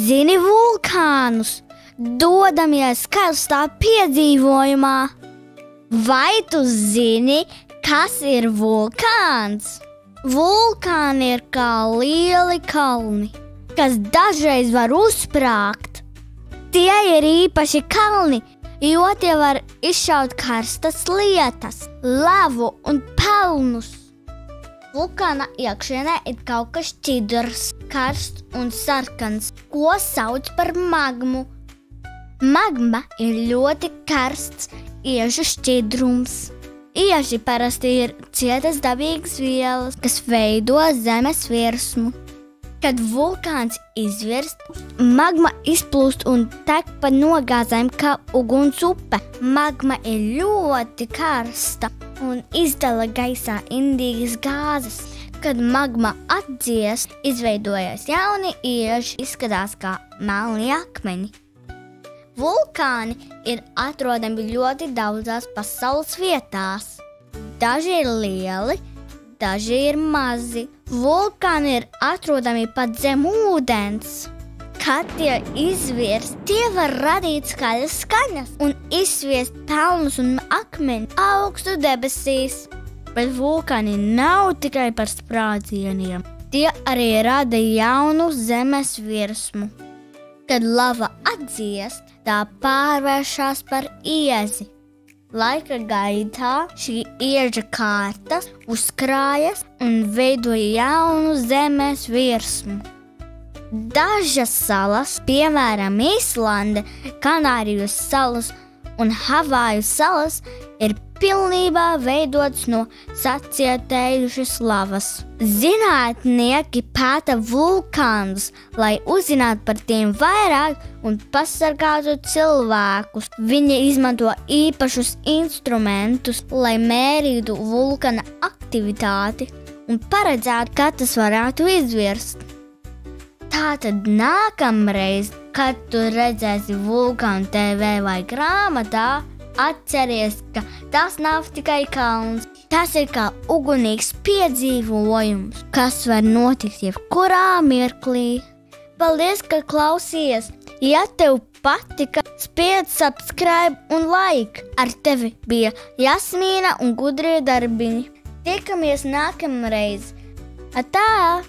zini vulkānus? Dodamies karstā piedzīvojumā. Vai tu zini, kas ir vulkāns? Vulkāni ir kā lieli kalni, kas dažreiz var uzsprāgt. Tie ir īpaši kalni, jo tie var izšaut karstas lietas, lavu un pelnus. Vulkāna iekšienē ir kaut kas šķidrs, karsts un sarkans, ko sauc par magmu. Magma ir ļoti karsts iežu šķidrums. Ieži parasti ir cietas dabīgas vielas, kas veido zemes virsmu. Kad vulkāns izvirst, magma izplūst un tek pa nogāzēm kā uguns upe. Magma ir ļoti karsta un izdala gaisā indīgas gāzes. Kad magma atdziest, izveidojas jauni ieži, izskatās kā melni akmeņi. Vulkāni ir atrodami ļoti daudzās pasaules vietās. Daži ir lieli, daži ir mazi. Vulkāni ir atrodami pat zem ūdens. Kad tie izvirst, tie var radīt skaļas skaņas un izsviest pelnus un akmeņus augstu debesīs. Bet vulkāni nav tikai par sprādzieniem. Tie arī rada jaunu zemes virsmu. Kad lava atdziest, tā pārvēršas par iezi. Laika gaitā šī ieža kārtas uzkrājas un veido jaunu zemes virsmu. Dažas salas, piemēram, Īslande, Kanāriju salas un Havaju salas, ir pilnībā veidotas no sacietējušas lavas. Zinātnieki pēta vulkānus, lai uzzinātu par tiem vairāk un pasargātu cilvēkus. Viņi izmanto īpašus instrumentus, lai mērītu vulkāna aktivitāti un paredzētu, kad tas varētu izvirst. Tātad nākamreiz, kad tu redzēsi vulkānu TV vai grāmatā, atceries, ka tas nav tikai kalns. Tas ir kā ugunīgs piedzīvojums, kas var notikt jebkurā mirklī. Paldies, ka klausījies! Ja tev patika, spiedz subscribe un like. Ar tevi bija Jasmīna un gudrie darbiņi. Tiekamies nākamreiz. Atā!